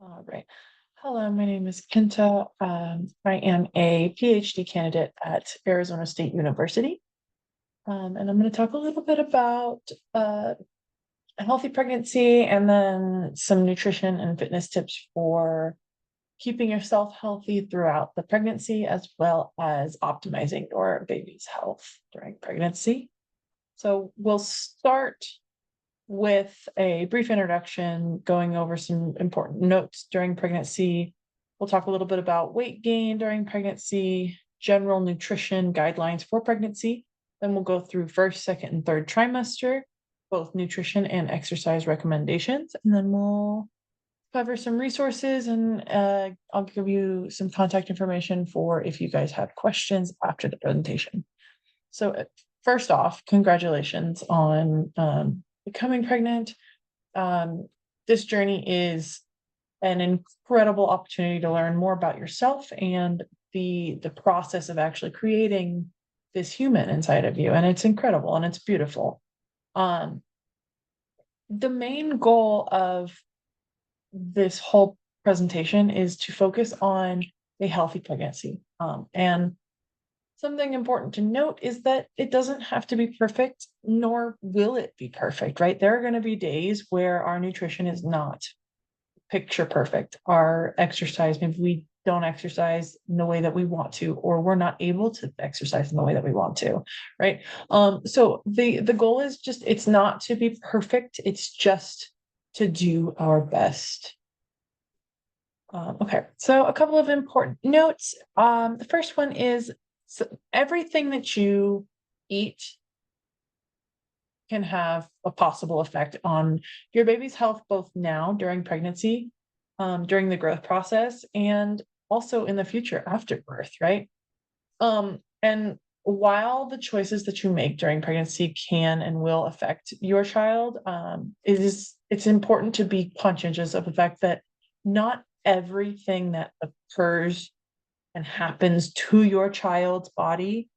All right. Hello, my name is Kinta. I am a PhD candidate at Arizona State University. And I'm going to talk a little bit about uh, a healthy pregnancy and then some nutrition and fitness tips for keeping yourself healthy throughout the pregnancy, as well as optimizing your baby's health during pregnancy. So we'll start with a brief introduction, going over some important notes during pregnancy. We'll talk a little bit about weight gain during pregnancy, general nutrition guidelines for pregnancy. Then we'll go through first, second, and third trimester, both nutrition and exercise recommendations. And then we'll cover some resources and I'll give you some contact information for if you guys have questions after the presentation. So first off, congratulations on becoming pregnant. This journey is an incredible opportunity to learn more about yourself and the process of actually creating this human inside of you. And it's incredible and it's beautiful. The main goal of this whole presentation is to focus on a healthy pregnancy. And something important to note is that it doesn't have to be perfect, nor will it be perfect, right? There are going to be days where our nutrition is not picture perfect. Our exercise, maybe we don't exercise in the way that we want to, or we're not able to exercise in the way that we want to, right? So the goal is just, it's not to be perfect, it's just to do our best. Okay, so a couple of important notes. The first one is, so everything that you eat can have a possible effect on your baby's health, both now during pregnancy, during the growth process, and also in the future after birth, right? And while the choices that you make during pregnancy can and will affect your child, it's important to be conscientious of the fact that not everything that occurs and happens to your child's body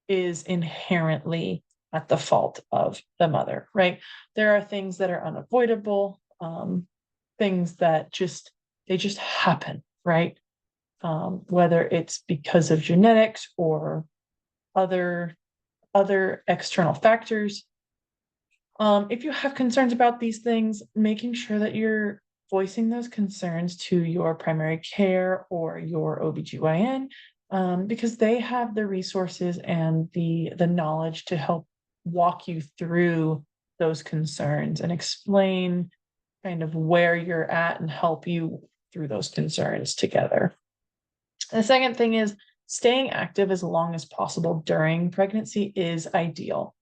is inherently at the fault of the mother, right? There are things that are unavoidable, things that they just happen, right? Whether it's because of genetics or other external factors. If you have concerns about these things, making sure that you're voicing those concerns to your primary care or your OBGYN, because they have the resources and the knowledge to help walk you through those concerns and explain kind of where you're at and help you through those concerns together. The second thing is staying active as long as possible during pregnancy is ideal.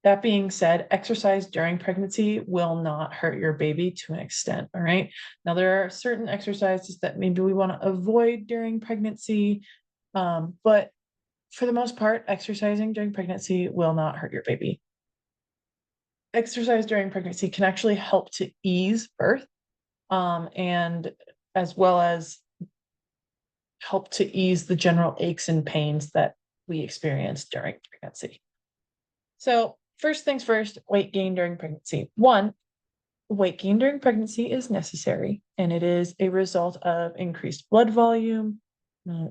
That being said, exercise during pregnancy will not hurt your baby to an extent, all right? Now, there are certain exercises that maybe we want to avoid during pregnancy, but for the most part, exercising during pregnancy will not hurt your baby. Exercise during pregnancy can actually help to ease birth, and as well as help to ease the general aches and pains that we experience during pregnancy. So first things first, weight gain during pregnancy. One, weight gain during pregnancy is necessary, and it is a result of increased blood volume,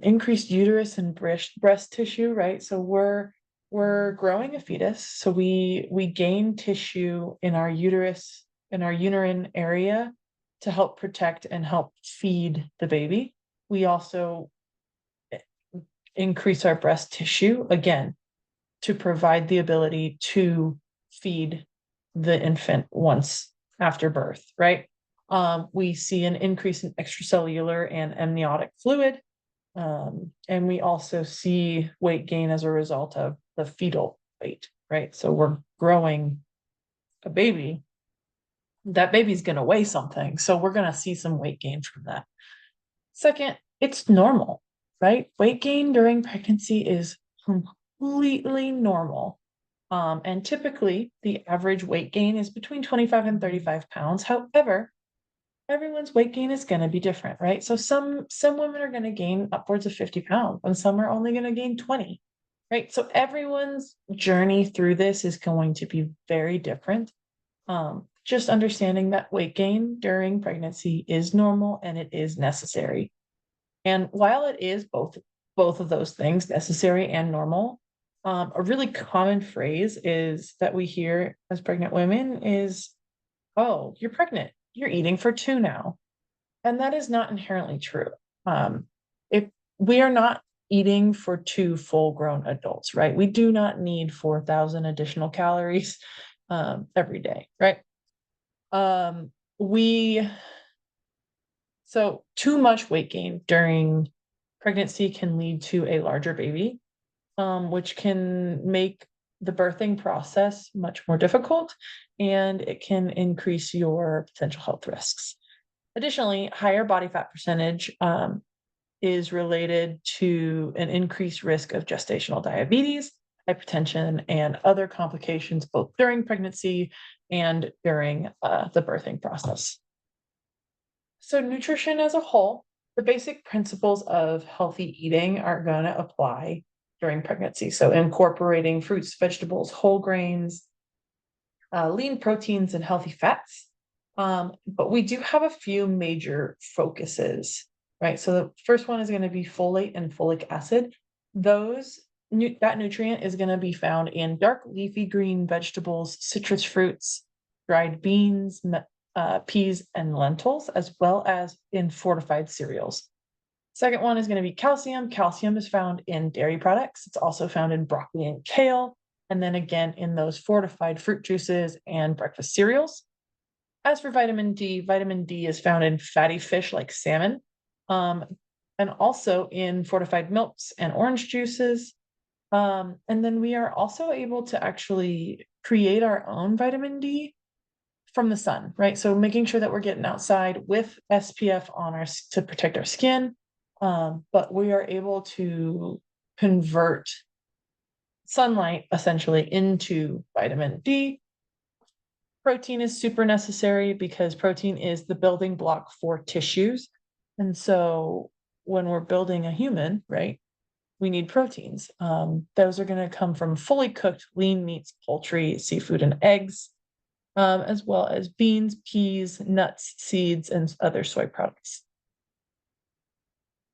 increased uterus and breast tissue, right? So we're growing a fetus, so we gain tissue in our uterus, in our uterine area, to help protect and help feed the baby. We also increase our breast tissue, again, to provide the ability to feed the infant once after birth, right? We see an increase in extracellular and amniotic fluid, and we also see weight gain as a result of the fetal weight, right? So we're growing a baby. That baby's going to weigh something, so we're going to see some weight gain from that. Second, it's normal, right? Weight gain during pregnancy is completely normal. And typically, the average weight gain is between 25 and 35 pounds. However, everyone's weight gain is going to be different, right? So some women are going to gain upwards of 50 pounds, and some are only going to gain 20, right? So everyone's journey through this is going to be very different. just understanding that weight gain during pregnancy is normal and it is necessary. And while it is both of those things, necessary and normal, a really common phrase is that we hear as pregnant women is, "Oh, you're pregnant. You're eating for two now." And that is not inherently true. If we are not eating for two full-grown adults, right? We do not need 4,000 additional calories every day, right? Um, we so too much weight gain during pregnancy can lead to a larger baby, which can make the birthing process much more difficult, and it can increase your potential health risks. Additionally, higher body fat percentage is related to an increased risk of gestational diabetes, hypertension, and other complications both during pregnancy and during the birthing process. So, nutrition as a whole, the basic principles of healthy eating are going to apply during pregnancy. So, incorporating fruits, vegetables, whole grains, lean proteins, and healthy fats. But we do have a few major focuses, right? So the first one is going to be folate and folic acid. That nutrient is going to be found in dark leafy green vegetables, citrus fruits, dried beans, peas, and lentils, as well as in fortified cereals. Second one is going to be calcium. Calcium is found in dairy products. It's also found in broccoli and kale, and then again in those fortified fruit juices and breakfast cereals. As for vitamin D is found in fatty fish like salmon, and also in fortified milks and orange juices. And then we are also able to actually create our own vitamin D from the sun, right? So making sure that we're getting outside with SPF on our to protect our skin, but we are able to convert sunlight essentially into vitamin D. Protein is super necessary because protein is the building block for tissues. And so when we're building a human, right, we need proteins. Those are going to come from fully cooked lean meats, poultry, seafood, and eggs, as well as beans, peas, nuts, seeds, and other soy products.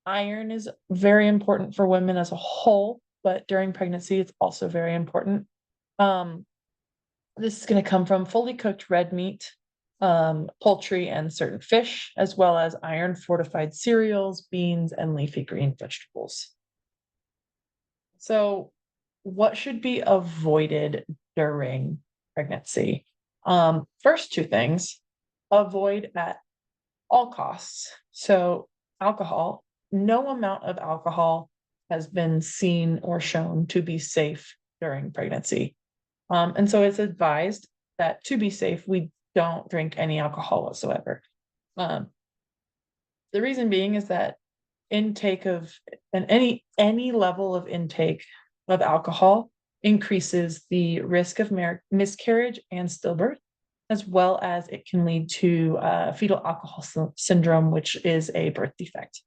Iron is very important for women as a whole, but during pregnancy, it's also very important. This is going to come from fully cooked red meat, poultry, and certain fish, as well as iron fortified cereals, beans, and leafy green vegetables. So, what should be avoided during pregnancy? First two things, avoid at all costs. So, alcohol, no amount of alcohol has been seen or shown to be safe during pregnancy. And so it's advised that to be safe, we don't drink any alcohol whatsoever. The reason being is that intake of and any level of intake of alcohol increases the risk of miscarriage and stillbirth, as well as it can lead to fetal alcohol syndrome, which is a birth defect.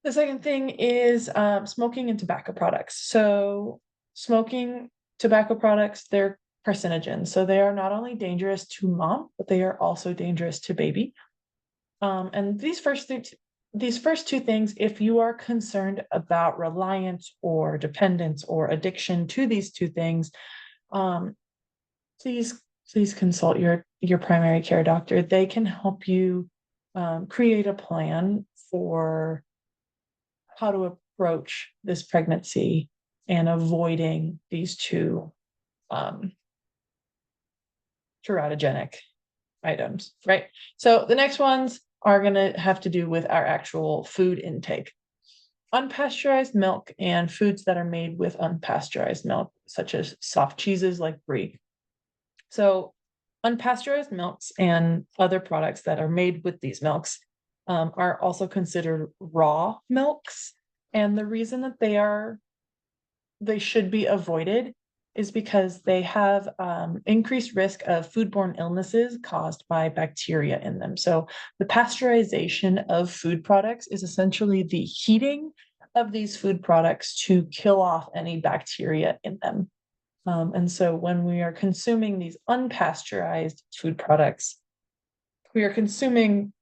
The second thing is smoking and tobacco products. So smoking tobacco products, they're carcinogens. So they are not only dangerous to mom, but they are also dangerous to baby. And these first two things, if you are concerned about reliance or dependence or addiction to these two things, please consult your primary care doctor. They can help you create a plan for how to approach this pregnancy and avoiding these two teratogenic items, right? So the next ones are going to have to do with our actual food intake. Unpasteurized milk and foods that are made with unpasteurized milk, such as soft cheeses like brie. So unpasteurized milks and other products that are made with these milks are also considered raw milks. And the reason that they should be avoided is because they have increased risk of foodborne illnesses caused by bacteria in them. So the pasteurization of food products is essentially the heating of these food products to kill off any bacteria in them. And so when we are consuming these unpasteurized food products, we are consuming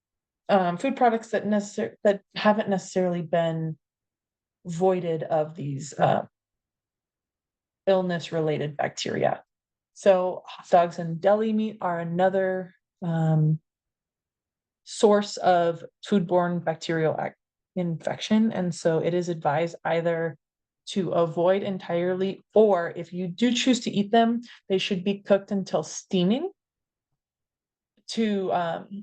food products that haven't necessarily been voided of these illness-related bacteria. So hot dogs and deli meat are another source of foodborne bacterial infection. And so it is advised either to avoid entirely, or if you do choose to eat them, they should be cooked until steaming to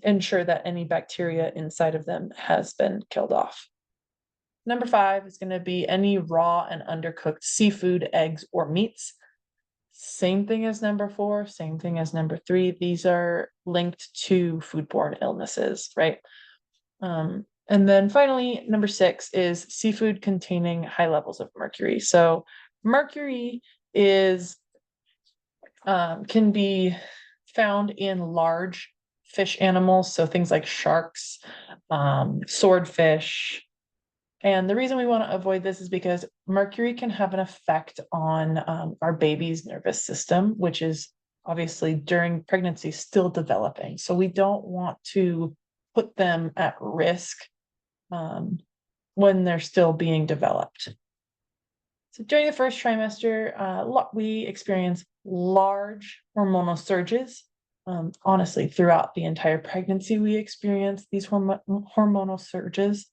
ensure that any bacteria inside of them has been killed off. Number 5 is going to be any raw and undercooked seafood, eggs, or meats. Same thing as number 4, same thing as number 3. These are linked to foodborne illnesses, right? And then finally, number 6 is seafood containing high levels of mercury. So mercury is can be found in large fish animals, so things like sharks, swordfish. And the reason we want to avoid this is because mercury can have an effect on our baby's nervous system, which is obviously during pregnancy still developing. So we don't want to put them at risk when they're still being developed. So during the first trimester, we experience large hormonal surges. Honestly, throughout the entire pregnancy, we experience these hormonal surges,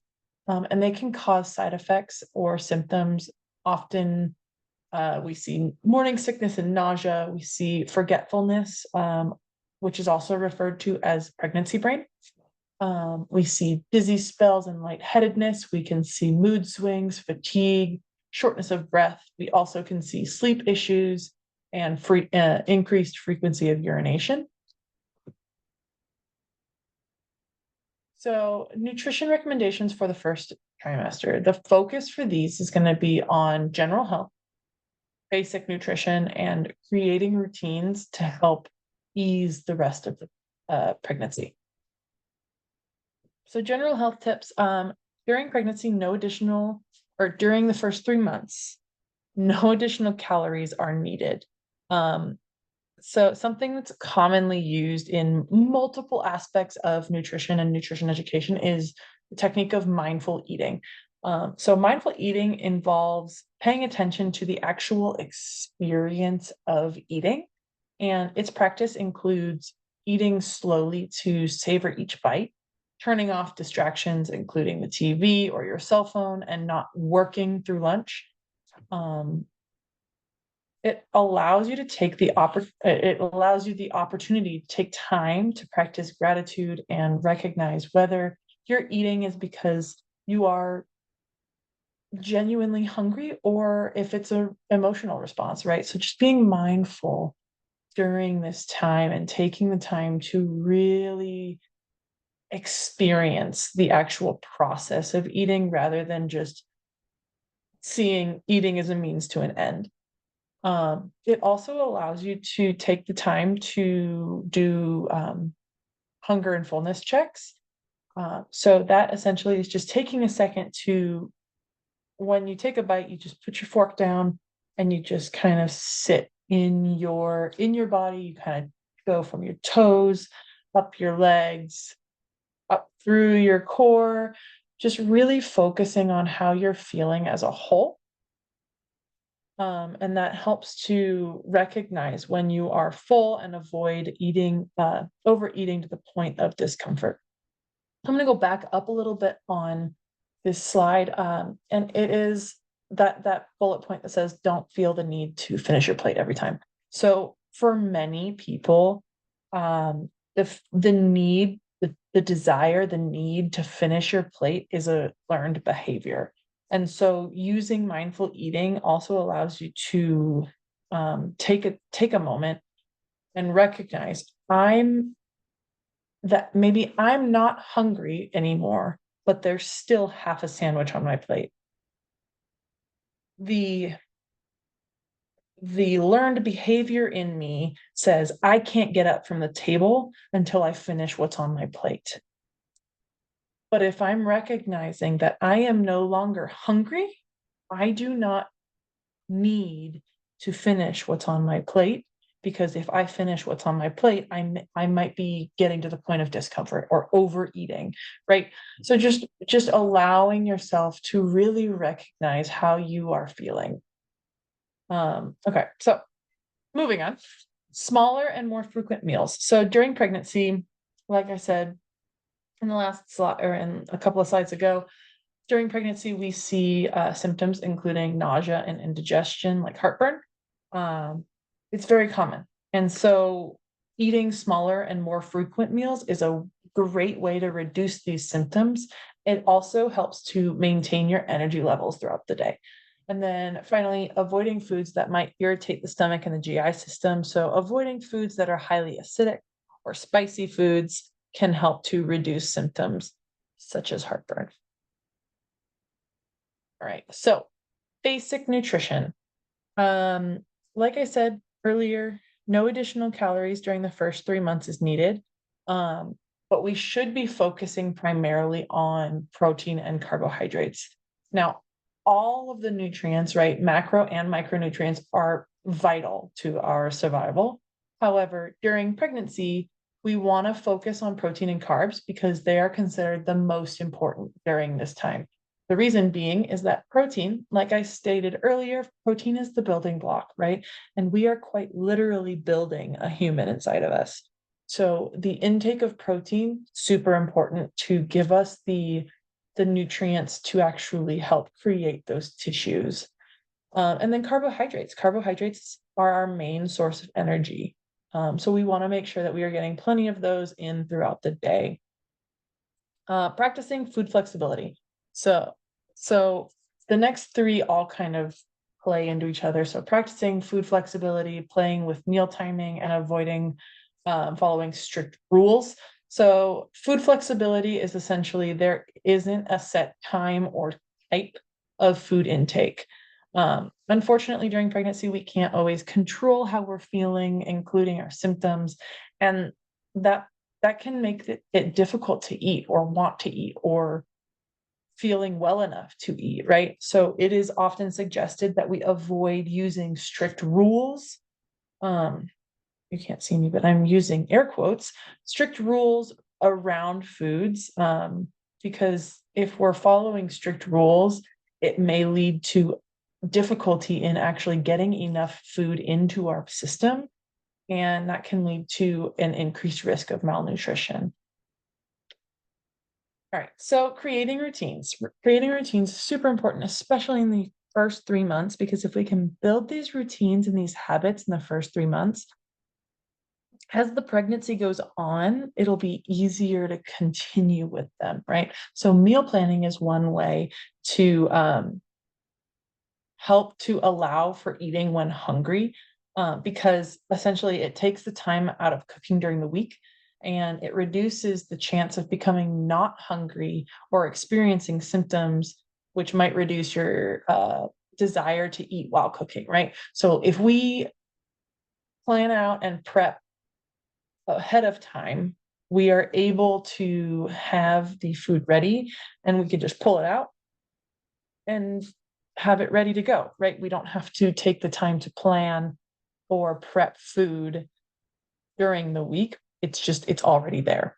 and they can cause side effects or symptoms. Often we see morning sickness and nausea. We see forgetfulness, which is also referred to as pregnancy brain. We see dizzy spells and lightheadedness. We can see mood swings, fatigue, shortness of breath. We also can see sleep issues and increased frequency of urination. So nutrition recommendations for the first trimester. The focus for these is going to be on general health, basic nutrition, and creating routines to help ease the rest of the pregnancy. So general health tips, during pregnancy, during the first 3 months, no additional calories are needed. So something that's commonly used in multiple aspects of nutrition and nutrition education is the technique of mindful eating. So mindful eating involves paying attention to the actual experience of eating, and its practice includes eating slowly to savor each bite, turning off distractions, including the TV or your cell phone, and not working through lunch. It allows you the opportunity to take time to practice gratitude and recognize whether your eating is because you are genuinely hungry or if it's an emotional response, right? So just being mindful during this time and taking the time to really experience the actual process of eating rather than just seeing eating as a means to an end. It also allows you to take the time to do hunger and fullness checks. So that essentially is just taking a second to, when you take a bite, you just put your fork down and you just kind of sit in your body. You kind of go from your toes, up your legs, up through your core, just really focusing on how you're feeling as a whole. And that helps to recognize when you are full and avoid overeating to the point of discomfort. I'm going to go back up a little bit on this slide, and it is that bullet point that says, don't feel the need to finish your plate every time. So for many people, the desire, the need to finish your plate is a learned behavior. And so using mindful eating also allows you to take a moment and recognize maybe I'm not hungry anymore, but there's still half a sandwich on my plate. The learned behavior in me says I can't get up from the table until I finish what's on my plate. But if I'm recognizing that I am no longer hungry, I do not need to finish what's on my plate, because if I finish what's on my plate, I might be getting to the point of discomfort or overeating, right? So just allowing yourself to really recognize how you are feeling. Okay, so moving on. Smaller and more frequent meals. So during pregnancy, like I said in the last slide or in a couple of slides ago, during pregnancy, we see symptoms including nausea and indigestion, like heartburn. It's very common. And so eating smaller and more frequent meals is a great way to reduce these symptoms. It also helps to maintain your energy levels throughout the day. And then finally, avoiding foods that might irritate the stomach and the GI system. So avoiding foods that are highly acidic or spicy foods can help to reduce symptoms such as heartburn. All right, so basic nutrition. Like I said earlier, no additional calories during the first 3 months is needed. But we should be focusing primarily on protein and carbohydrates. Now, all of the nutrients, right, macro and micronutrients are vital to our survival. However, during pregnancy, we want to focus on protein and carbs because they are considered the most important during this time. The reason being is that protein, like I stated earlier, protein is the building block, right? And we are quite literally building a human inside of us. So the intake of protein, super important to give us the nutrients to actually help create those tissues. And then carbohydrates. Carbohydrates are our main source of energy. So we want to make sure that we are getting plenty of those in throughout the day. Practicing food flexibility. So the next three all kind of play into each other. So practicing food flexibility, playing with meal timing, and avoiding following strict rules. So food flexibility is essentially there isn't a set time or type of food intake. Unfortunately, during pregnancy, we can't always control how we're feeling, including our symptoms, and that can make it difficult to eat or want to eat or feeling well enough to eat, right? So it is often suggested that we avoid using strict rules. You can't see me, but I'm using air quotes, strict rules around foods, because if we're following strict rules, it may lead to difficulty in actually getting enough food into our system, and that can lead to an increased risk of malnutrition. All right, so creating routines. Creating routines is super important, especially in the first 3 months, because if we can build these routines and these habits in the first 3 months, as the pregnancy goes on, it'll be easier to continue with them, right? So meal planning is one way to help to allow for eating when hungry, because essentially it takes the time out of cooking during the week and it reduces the chance of becoming not hungry or experiencing symptoms, which might reduce your desire to eat while cooking, right? So if we plan out and prep ahead of time, we are able to have the food ready and we can just pull it out and have it ready to go, right? We don't have to take the time to plan or prep food during the week. It's already there.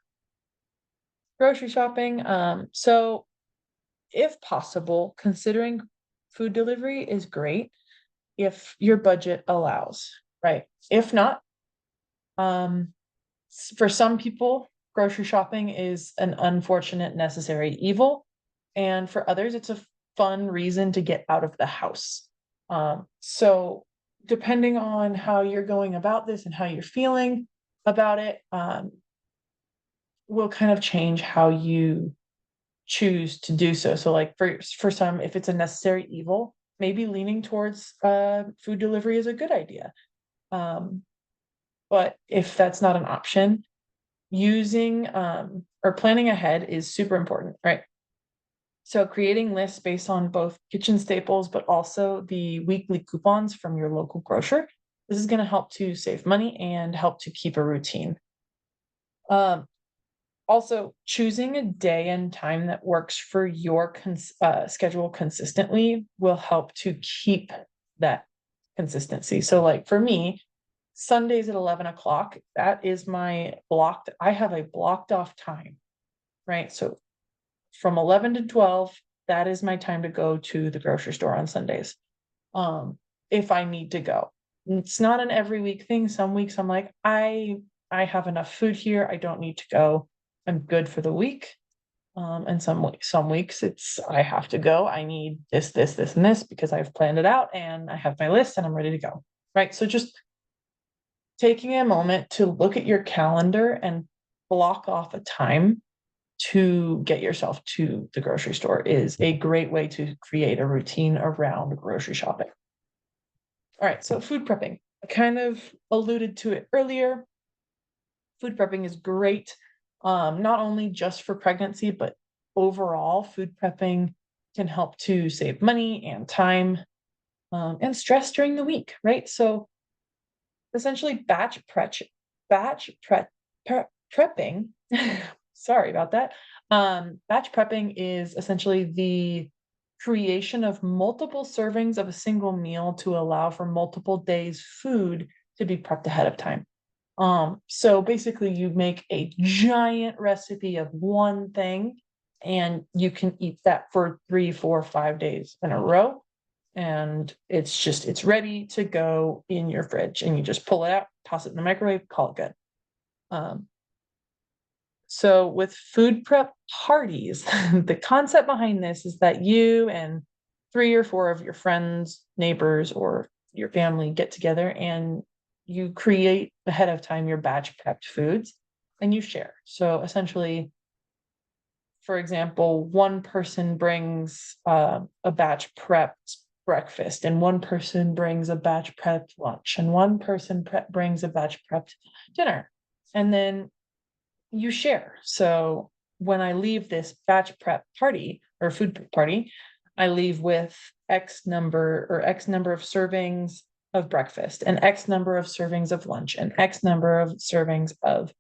Grocery shopping. So if possible, considering food delivery is great if your budget allows, right? If not, for some people, grocery shopping is an unfortunate necessary evil, and for others, it's a fun reason to get out of the house. So depending on how you're going about this and how you're feeling about it, will kind of change how you choose to do so. So like for some, if it's a necessary evil, maybe leaning towards food delivery is a good idea. But if that's not an option, using or planning ahead is super important, right? So creating lists based on both kitchen staples, but also the weekly coupons from your local grocer. This is going to help to save money and help to keep a routine. Also, choosing a day and time that works for your schedule consistently will help to keep that consistency. So like for me, Sundays at 11 o'clock, that is my blocked, I have a blocked off time, right? So from 11 to 12, that is my time to go to the grocery store on Sundays. If I need to go. It's not an every week thing. Some weeks I'm like, I have enough food here. I don't need to go. I'm good for the week. And some weeks it's I have to go. I need this, and this because I've planned it out and I have my list and I'm ready to go. Right. So just taking a moment to look at your calendar and block off a time to get yourself to the grocery store is a great way to create a routine around grocery shopping. All right, so food prepping. I kind of alluded to it earlier. Food prepping is great, not only just for pregnancy, but overall, food prepping can help to save money and time and stress during the week, right? So essentially prepping, sorry about that. Batch prepping is essentially the creation of multiple servings of a single meal to allow for multiple days food to be prepped ahead of time. So basically you make a giant recipe of one thing and you can eat that for 3, 4, 5 days in a row. And it's ready to go in your fridge and you just pull it out, toss it in the microwave, call it good. So with food prep parties, the concept behind this is that you and 3 or 4 of your friends, neighbors, or your family get together and you create ahead of time your batch prepped foods and you share. So essentially, for example, one person brings a batch prepped breakfast and one person brings a batch prepped lunch and one person brings a batch prepped dinner. And then you share. So when I leave this batch prep party or food prep party, I leave with X number of servings of breakfast and X number of servings of lunch and X number of servings of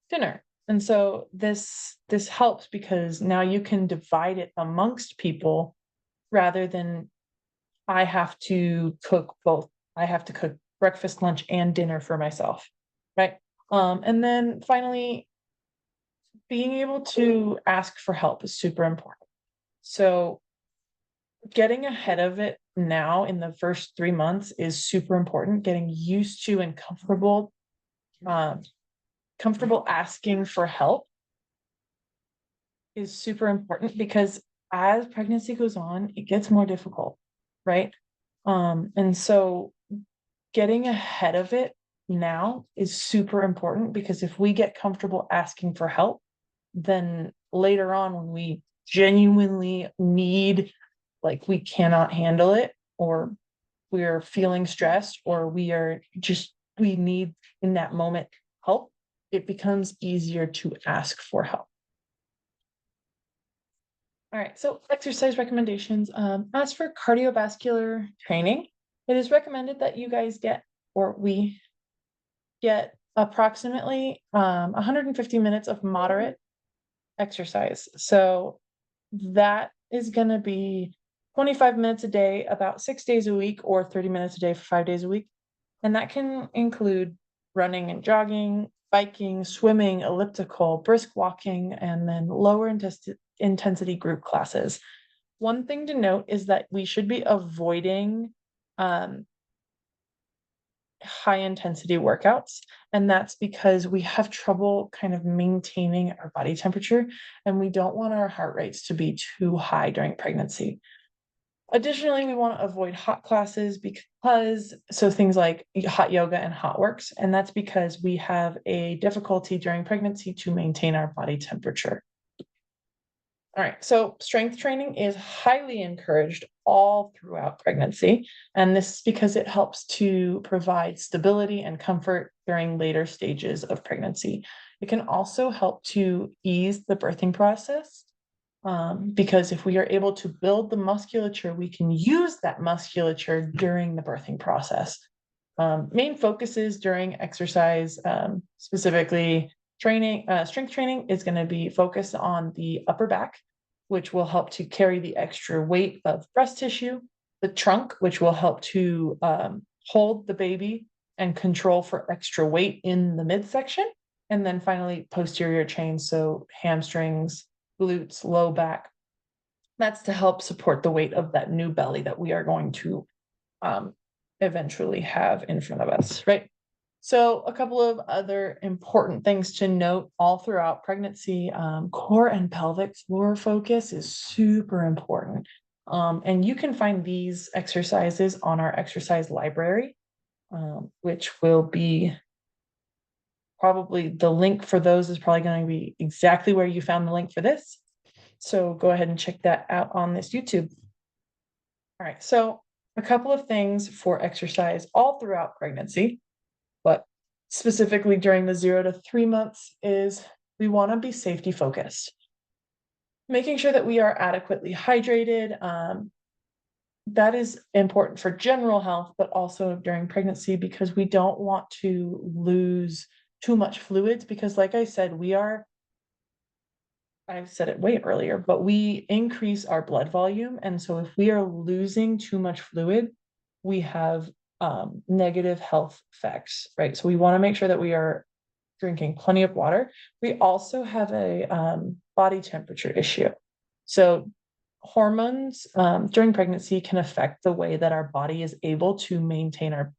dinner. And so this helps because now you can divide it amongst people rather than I have to cook both. I have to cook breakfast, lunch, and dinner for myself, right? And then finally, being able to ask for help is super important. So getting ahead of it now in the first 3 months is super important. Getting used to and comfortable asking for help is super important because as pregnancy goes on, it gets more difficult, right? And so getting ahead of it now is super important because if we get comfortable asking for help, then later on when we genuinely need, like we cannot handle it, or we're feeling stressed, or we need in that moment help, it becomes easier to ask for help. All right, so exercise recommendations. As for cardiovascular training, it is recommended that you guys get, or we get approximately 150 minutes of moderate exercise. So that is going to be 25 minutes a day, about 6 days a week, or 30 minutes a day for 5 days a week. And that can include running and jogging, biking, swimming, elliptical, brisk walking, and then lower intensity group classes. One thing to note is that we should be avoiding high intensity workouts. And that's because we have trouble kind of maintaining our body temperature and we don't want our heart rates to be too high during pregnancy. Additionally, we want to avoid hot classes so things like hot yoga and hot works. And that's because we have a difficulty during pregnancy to maintain our body temperature. All right, so strength training is highly encouraged all throughout pregnancy, and this is because it helps to provide stability and comfort during later stages of pregnancy. It can also help to ease the birthing process, because if we are able to build the musculature, we can use that musculature during the birthing process. Main focuses during exercise, specifically strength training is going to be focused on the upper back, which will help to carry the extra weight of breast tissue, the trunk, which will help to hold the baby and control for extra weight in the midsection. And then finally, posterior chain, so hamstrings, glutes, low back. That's to help support the weight of that new belly that we are going to eventually have in front of us, right? So a couple of other important things to note all throughout pregnancy, core and pelvic floor focus is super important. And you can find these exercises on our exercise library, which will be probably the link for those is probably going to be exactly where you found the link for this. So go ahead and check that out on this YouTube. All right, so a couple of things for exercise all throughout pregnancy, but specifically during the 0 to 3 months is we want to be safety focused. Making sure that we are adequately hydrated. That is important for general health, but also during pregnancy because we don't want to lose too much fluids because like I said, I've said it way earlier, but we increase our blood volume. And so if we are losing too much fluid, we have negative health effects, right? So we want to make sure that we are drinking plenty of water. We also have a body temperature issue. So hormones during pregnancy can affect the way that our body is able to maintain our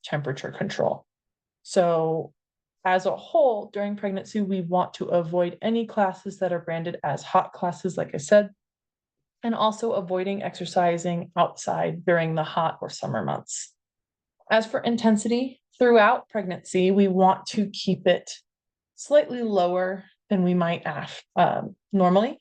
temperature control. So as a whole, during pregnancy, we want to avoid any classes that are branded as hot classes, like I said, and also avoiding exercising outside during the hot or summer months. As for intensity, throughout pregnancy, we want to keep it slightly lower than we might normally.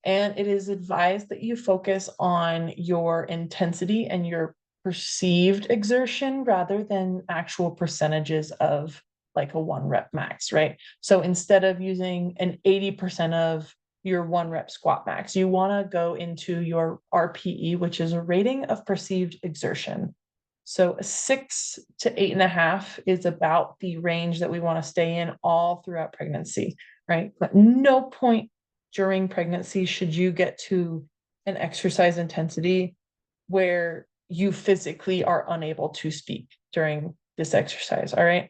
And it is advised that you focus on your intensity and your perceived exertion rather than actual percentages of like a 1 rep max, right? So instead of using an 80% of your 1 rep squat max, you want to go into your RPE, which is a rating of perceived exertion. So a 6 to 8.5 is about the range that we want to stay in all throughout pregnancy, right? But no point during pregnancy should you get to an exercise intensity where you physically are unable to speak during this exercise. All right.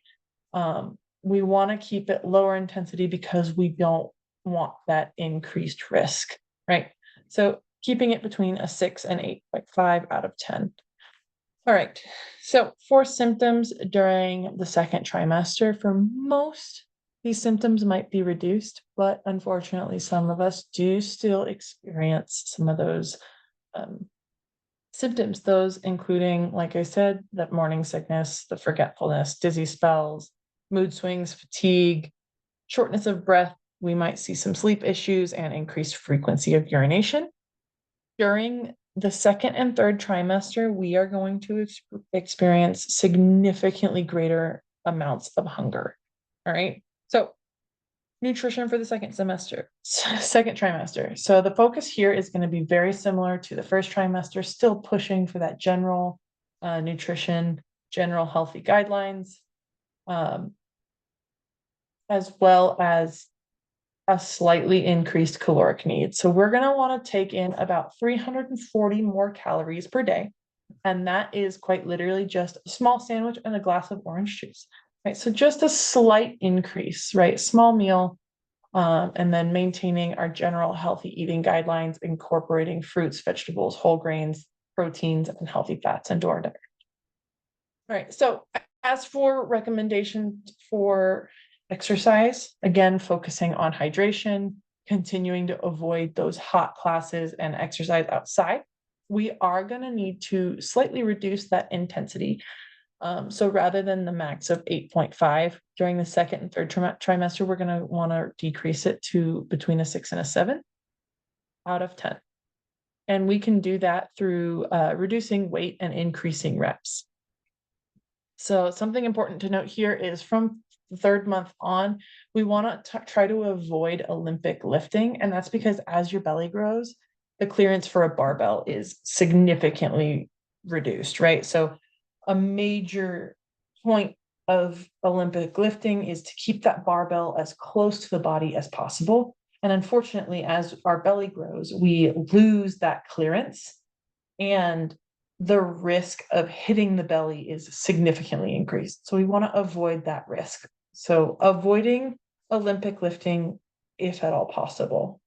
We want to keep it lower intensity because we don't want that increased risk, right? So keeping it between a 6 and 8.5 out of 10. All right. So for symptoms during the second trimester, for most, these symptoms might be reduced, but unfortunately, some of us do still experience some of those symptoms, those including, like I said, that morning sickness, the forgetfulness, dizzy spells, mood swings, fatigue, shortness of breath. We might see some sleep issues and increased frequency of urination. During the second and third trimester, we are going to experience significantly greater amounts of hunger. All right. So nutrition for the second trimester. So the focus here is going to be very similar to the first trimester, still pushing for that general nutrition, general healthy guidelines, as well as a slightly increased caloric need. So we're going to want to take in about 340 more calories per day. And that is quite literally just a small sandwich and a glass of orange juice, right? So just a slight increase, right? Small meal, and then maintaining our general healthy eating guidelines, incorporating fruits, vegetables, whole grains, proteins, and healthy fats into our diet. All right, so as for recommendations for exercise, again, focusing on hydration, continuing to avoid those hot classes and exercise outside, we are going to need to slightly reduce that intensity. So rather than the max of 8.5 during the second and third trimester, we're going to want to decrease it to between a 6 and a 7 out of 10. And we can do that through reducing weight and increasing reps. So something important to note here is from the third month on, we want to try to avoid Olympic lifting. And that's because as your belly grows, the clearance for a barbell is significantly reduced, right? So a major point of Olympic lifting is to keep that barbell as close to the body as possible. And unfortunately, as our belly grows, we lose that clearance. And the risk of hitting the belly is significantly increased. So we want to avoid that risk. So avoiding Olympic lifting if at all possible.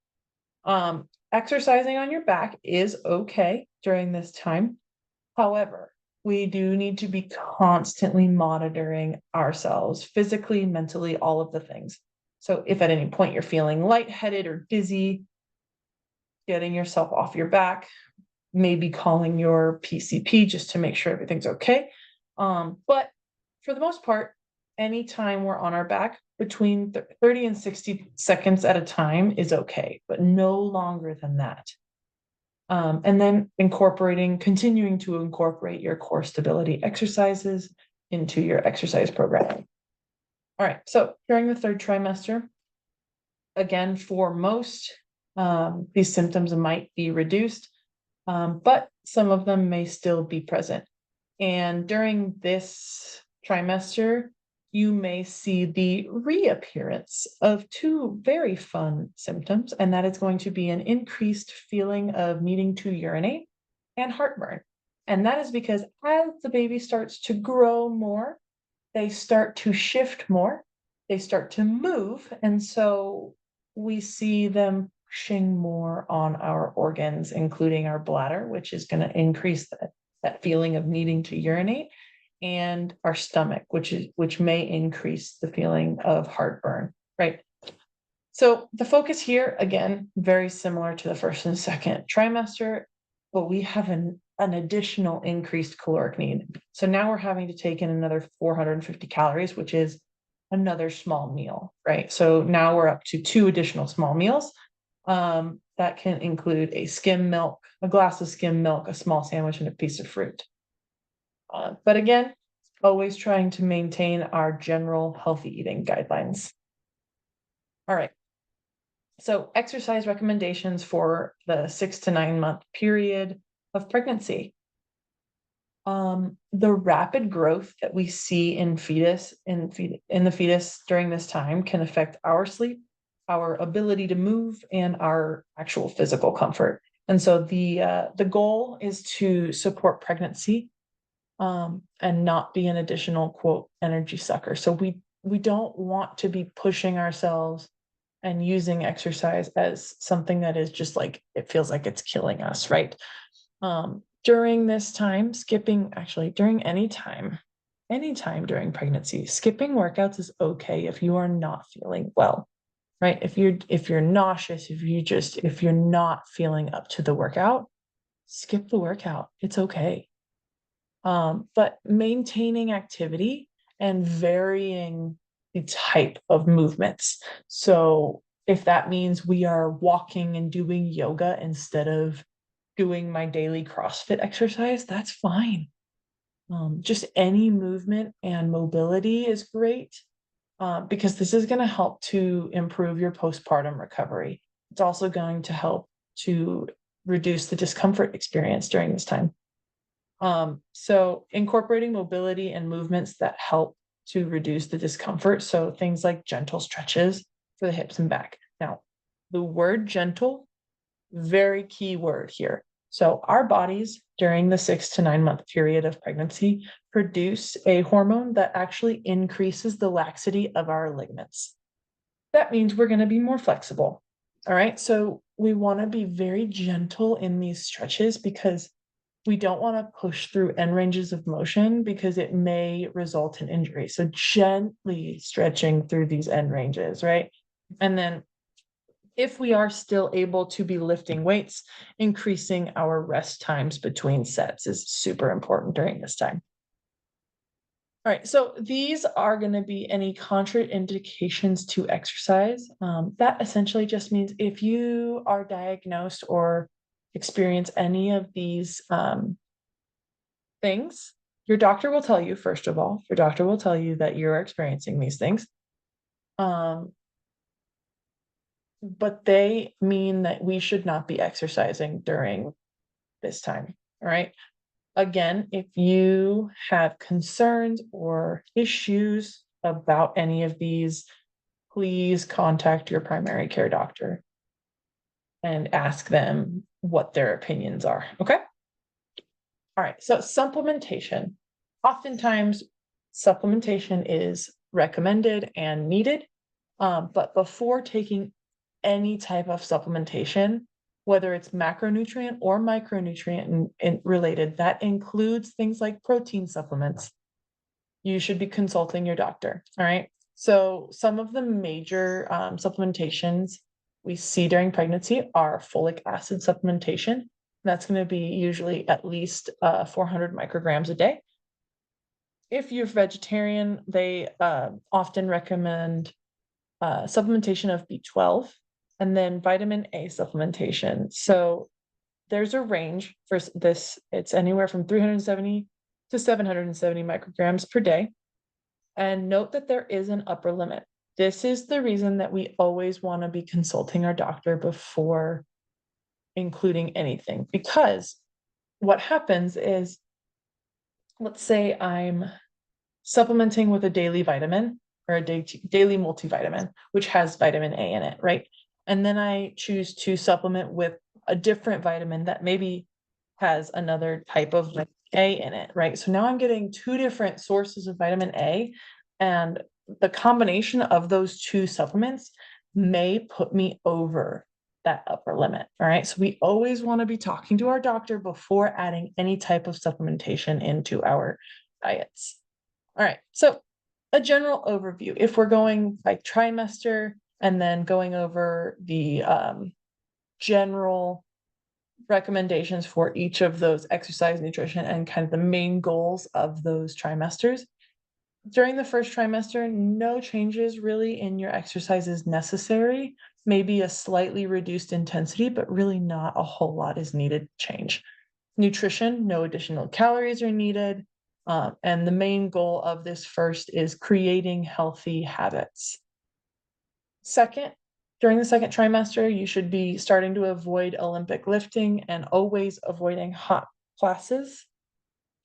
Exercising on your back is okay during this time. However, we do need to be constantly monitoring ourselves physically, mentally, all of the things. So if at any point you're feeling lightheaded or dizzy, getting yourself off your back, maybe calling your PCP just to make sure everything's okay. But for the most part, anytime we're on our back, between 30 and 60 seconds at a time is okay, but no longer than that. And then continuing to incorporate your core stability exercises into your exercise program. All right, so during the third trimester, again, for most, these symptoms might be reduced, but some of them may still be present. And during this trimester, you may see the reappearance of two very fun symptoms, and that is going to be an increased feeling of needing to urinate and heartburn. And that is because as the baby starts to grow more, they start to shift more, they start to move, and so we see them pushing more on our organs, including our bladder, which is going to increase that feeling of needing to urinate, and our stomach, which may increase the feeling of heartburn, right? So the focus here, again, very similar to the first and second trimester, but we have an additional increased caloric need. So now we're having to take in another 450 calories, which is another small meal, right? So now we're up to 2 additional small meals. That can include a glass of skim milk, a small sandwich, and a piece of fruit. But again, always trying to maintain our general healthy eating guidelines. All right. So exercise recommendations for the 6 to 9 month period of pregnancy. The rapid growth that we see in the fetus during this time can affect our sleep, our ability to move, and our actual physical comfort. And so the goal is to support pregnancy, and not be an additional, quote, energy sucker. So we don't want to be pushing ourselves and using exercise as something that is just like, it feels like it's killing us, right? During this time, during anytime during pregnancy, skipping workouts is okay if you are not feeling well, right? If you're nauseous, if you're not feeling up to the workout, skip the workout. It's okay. But maintaining activity and varying the type of movements. So if that means we are walking and doing yoga instead of doing my daily CrossFit exercise, that's fine. Just any movement and mobility is great, because this is going to help to improve your postpartum recovery. It's also going to help to reduce the discomfort experience during this time. So incorporating mobility and movements that help to reduce the discomfort. So things like gentle stretches for the hips and back. Now, the word gentle, very key word here. So our bodies during the 6 to 9 month period of pregnancy produce a hormone that actually increases the laxity of our ligaments. That means we're going to be more flexible. All right. So we want to be very gentle in these stretches because we don't want to push through end ranges of motion because it may result in injury. So gently stretching through these end ranges, right? And then if we are still able to be lifting weights, increasing our rest times between sets is super important during this time. All right, so these are going to be any contraindications to exercise. That essentially just means if you are diagnosed or experience any of these things, your doctor will tell you, first of all, that you're experiencing these things. But they mean that we should not be exercising during this time. All right. Again, if you have concerns or issues about any of these, please contact your primary care doctor and ask them what their opinions are. Okay. All right, so supplementation. Oftentimes, supplementation is recommended and needed, but before taking any type of supplementation, whether it's macronutrient or micronutrient related, that includes things like protein supplements, you should be consulting your doctor. All right. So some of the major supplementations we see during pregnancy are folic acid supplementation. That's going to be usually at least 400 micrograms a day. If you're vegetarian, they often recommend supplementation of B12 and then vitamin A supplementation. So there's a range for this. It's anywhere from 370 to 770 micrograms per day. And note that there is an upper limit. This is the reason that we always want to be consulting our doctor before including anything, because what happens is, let's say I'm supplementing with a daily vitamin or a daily multivitamin, which has vitamin A in it, right? And then I choose to supplement with a different vitamin that maybe has another type of vitamin A in it, right? So now I'm getting two different sources of vitamin A, and the combination of those two supplements may put me over that upper limit. All right. So we always want to be talking to our doctor before adding any type of supplementation into our diets. All right. So a general overview. If we're going by trimester and then going over the general recommendations for each of those exercise, nutrition, and kind of the main goals of those trimesters. During the first trimester, no changes really in your exercise is necessary. Maybe a slightly reduced intensity, but really not a whole lot is needed to change. Nutrition, no additional calories are needed. And the main goal of this first is creating healthy habits. Second, during the second trimester, you should be starting to avoid Olympic lifting and always avoiding hot classes.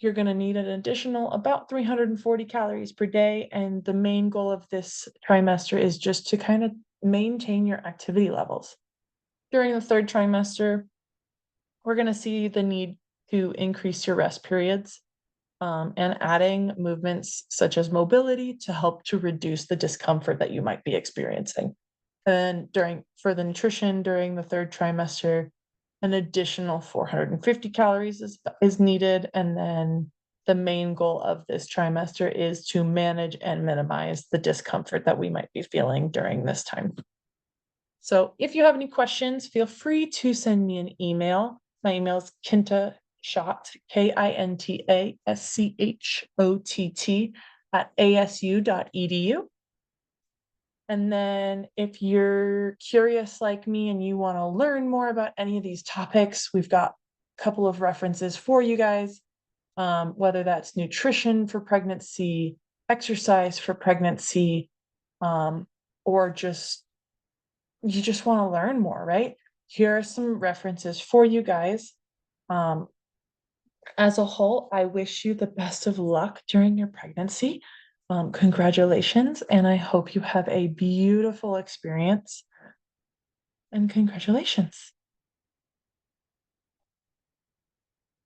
You're going to need an additional about 340 calories per day. And the main goal of this trimester is just to kind of maintain your activity levels. During the third trimester, we're going to see the need to increase your rest periods and adding movements such as mobility to help to reduce the discomfort that you might be experiencing. And for the nutrition during the third trimester, an additional 450 calories is needed. And then the main goal of this trimester is to manage and minimize the discomfort that we might be feeling during this time. So if you have any questions, feel free to send me an email. My email is kintaschott, KINTASCHOTT @asu.edu. And then if you're curious like me and you want to learn more about any of these topics, we've got a couple of references for you guys, whether that's nutrition for pregnancy, exercise for pregnancy, or you just want to learn more, right? Here are some references for you guys. As a whole, I wish you the best of luck during your pregnancy. Congratulations, and I hope you have a beautiful experience. And congratulations.